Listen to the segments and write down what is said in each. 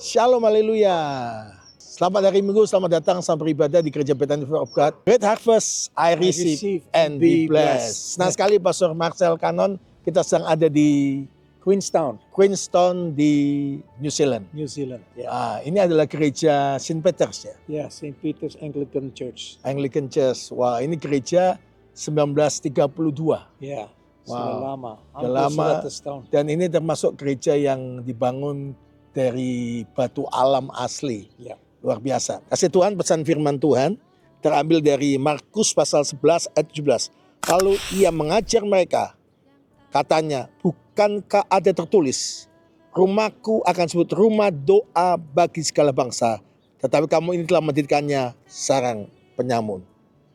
Shalom, haleluya. Selamat hari Minggu, selamat datang sampai beribadah di Gereja Bethany of God. Great harvest, I receive and be blessed. Senang sekali Pastor Marcel Cannon, kita sedang ada di Queenstown di New Zealand. Ini adalah gereja St. Peter's ya? Ya, St. Peter's Anglican Church. Anglican Church. Wah, ini gereja 1932. Ya, sudah lama. Sudah lama. 100 tahun. Dan ini termasuk gereja yang dibangun dari batu alam asli. Ya. Luar biasa. Kasih Tuhan, pesan firman Tuhan terambil dari Markus pasal 11 ayat 17. Lalu ia mengajar mereka, katanya, bukankah ada tertulis, rumahku akan disebut rumah doa bagi segala bangsa, tetapi kamu ini telah menjadikannya sarang penyamun.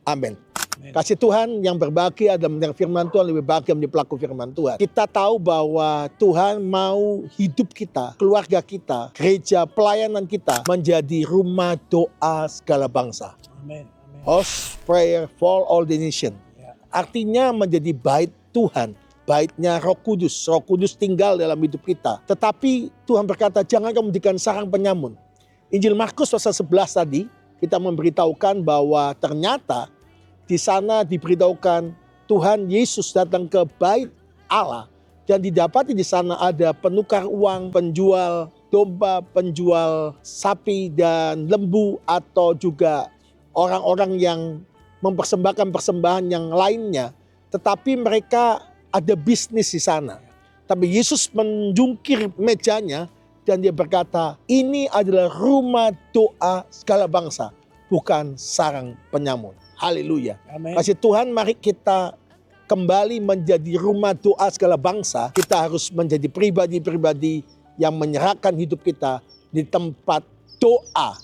Amin. Kasih Tuhan, yang berbahagia adalah mendengar firman Tuhan, lebih bahagia menjadi pelaku firman Tuhan. Kita tahu bahwa Tuhan mau hidup kita, keluarga kita, gereja pelayanan kita menjadi rumah doa segala bangsa. Amin. House prayer for all the nation. Ya. Artinya menjadi bait Tuhan, baitnya Roh Kudus. Roh Kudus tinggal dalam hidup kita. Tetapi Tuhan berkata, jangan kamu menjadikan sarang penyamun. Injil Markus pasal 11 tadi, kita memberitahukan bahwa ternyata di sana diberitahukan Tuhan Yesus datang ke bait Allah dan didapati di sana ada penukar uang, penjual domba, penjual sapi dan lembu, atau juga orang-orang yang mempersembahkan persembahan yang lainnya. Tetapi mereka ada bisnis di sana. Tapi Yesus menjungkir mejanya dan dia berkata, ini adalah rumah doa segala bangsa, bukan sarang penyamun. Haleluya. Amin. Kasih Tuhan, mari kita kembali menjadi rumah doa segala bangsa. Kita harus menjadi pribadi-pribadi yang menyerahkan hidup kita di tempat doa.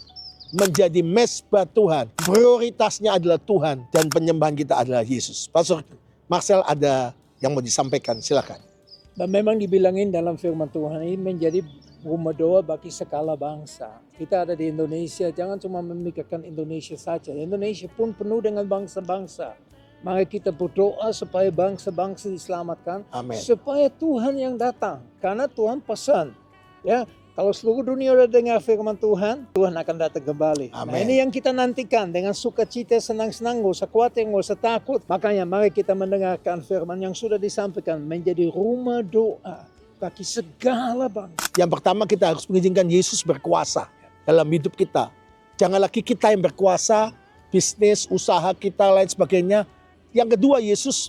Menjadi mesbah Tuhan. Prioritasnya adalah Tuhan dan penyembahan kita adalah Yesus. Pastor Marcel ada yang mau disampaikan, silakan. Dan memang dibilangin dalam firman Tuhan ini menjadi rumah doa bagi segala bangsa. Kita ada di Indonesia, jangan cuma memikirkan Indonesia saja. Indonesia pun penuh dengan bangsa-bangsa. Mari kita berdoa supaya bangsa-bangsa diselamatkan. Amin. Supaya Tuhan yang datang. Karena Tuhan pesan. Ya, kalau seluruh dunia sudah dengar firman Tuhan, Tuhan akan datang kembali. Amin. Nah, ini yang kita nantikan dengan sukacita, senang-senang, gak usah khawatir, gak usah takut. Makanya mari kita mendengarkan firman yang sudah disampaikan menjadi rumah doa bagi segala bangsa. Yang pertama, kita harus mengizinkan Yesus berkuasa dalam hidup kita. Jangan lagi kita yang berkuasa, bisnis, usaha kita, lain sebagainya. Yang kedua, Yesus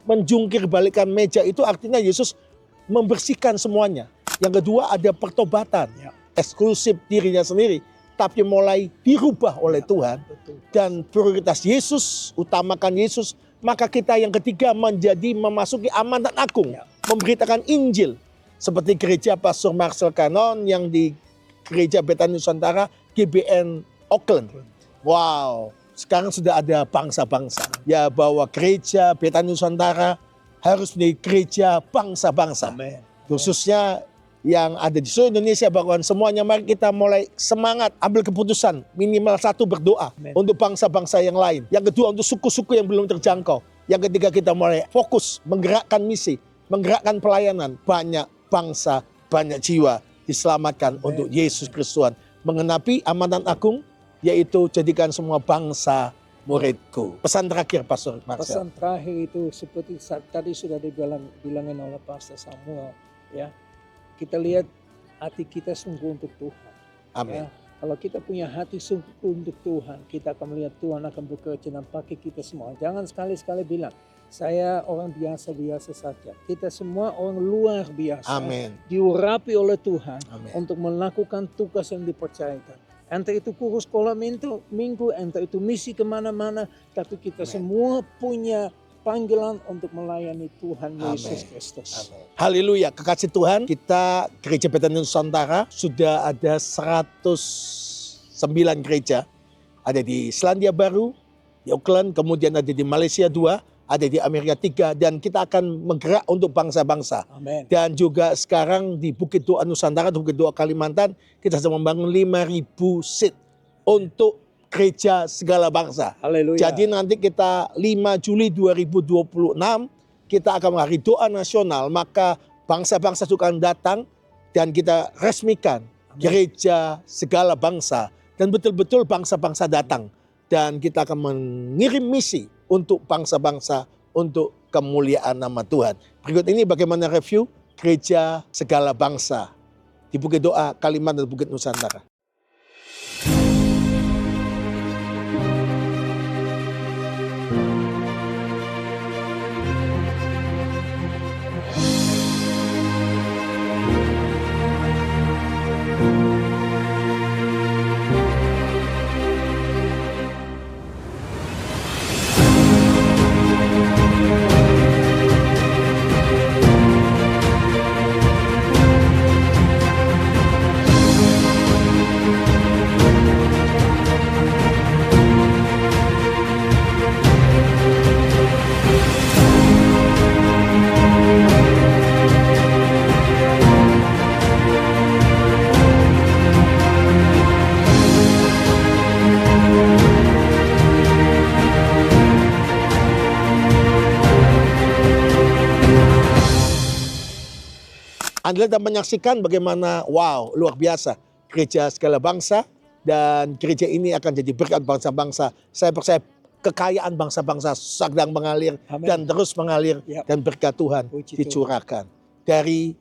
menjungkir balikan meja, itu artinya Yesus membersihkan semuanya. Yang kedua, ada pertobatan, eksklusif dirinya sendiri, tapi mulai dirubah oleh Tuhan. Dan prioritas Yesus, utamakan Yesus. Maka kita yang ketiga menjadi memasuki amanat agung, memberitakan Injil. Seperti gereja Pastor Marcel Cannon yang di gereja Bethany Nusantara, GBN Auckland. Wow, sekarang sudah ada bangsa-bangsa. Ya, bahwa gereja Bethany Nusantara harus menjadi gereja bangsa-bangsa. Amin. Khususnya yang ada di seluruh Indonesia, bahkan semuanya, mari kita mulai semangat ambil keputusan, minimal satu, berdoa. Amen. Untuk bangsa-bangsa yang lain. Yang kedua, untuk suku-suku yang belum terjangkau. Yang ketiga, kita mulai fokus menggerakkan misi, menggerakkan pelayanan. Banyak bangsa, banyak jiwa diselamatkan. Amen. Untuk Yesus Kristus Tuhan. Mengenapi amanat agung, yaitu jadikan semua bangsa muridku. Pesan terakhir, Pastor Marcel. Pesan terakhir itu seperti tadi sudah dibilangin oleh Pastor Samuel, ya. Kita lihat hati kita sungguh untuk Tuhan. Amin. Ya. Kalau kita punya hati sungguh untuk Tuhan, kita akan melihat Tuhan akan bekerja dan pakai kita semua. Jangan sekali-sekali bilang, saya orang biasa-biasa saja. Kita semua orang luar biasa. Amin. Diurapi oleh Tuhan. Amin. Untuk melakukan tugas yang dipercayakan. Entah itu kursus sekolah minggu, entah itu misi kemana-mana. Tapi kita semua punya panggilan untuk melayani Tuhan Yesus Kristus. Haleluya, kekasih Tuhan, kita gereja Bethany Nusantara sudah ada 109 gereja. Ada di Selandia Baru, di Auckland, kemudian ada di Malaysia 2, ada di Amerika 3, dan kita akan menggerak untuk bangsa-bangsa. Amin. Dan juga sekarang di Bukit Doa Nusantara, di Bukit Doa Kalimantan, kita sedang membangun 5.000 seat untuk gereja segala bangsa. Haleluya. Jadi nanti kita 5 Juli 2026 kita akan hari doa nasional, maka bangsa-bangsa juga akan datang dan kita resmikan gereja segala bangsa, dan betul-betul bangsa-bangsa datang. Dan kita akan mengirim misi untuk bangsa-bangsa untuk kemuliaan nama Tuhan. Berikut ini bagaimana review gereja segala bangsa di Bukit Doa, Kalimantan, dan Bukit Nusantara. Anda dapat menyaksikan bagaimana luar biasa gereja segala bangsa, dan gereja ini akan jadi berkat bangsa-bangsa. Saya percaya kekayaan bangsa-bangsa sedang mengalir Amin. dan terus mengalir, dan berkat Tuhan Puji dicurahkan dari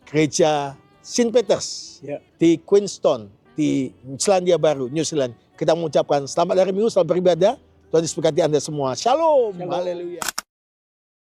gereja St. Peters di Queenstown di Selandia Baru, New Zealand. Kita mengucapkan selamat hari Minggu, selamat beribadah. Tuhan Yesus berkati Anda semua. Shalom. Shalom. Haleluya.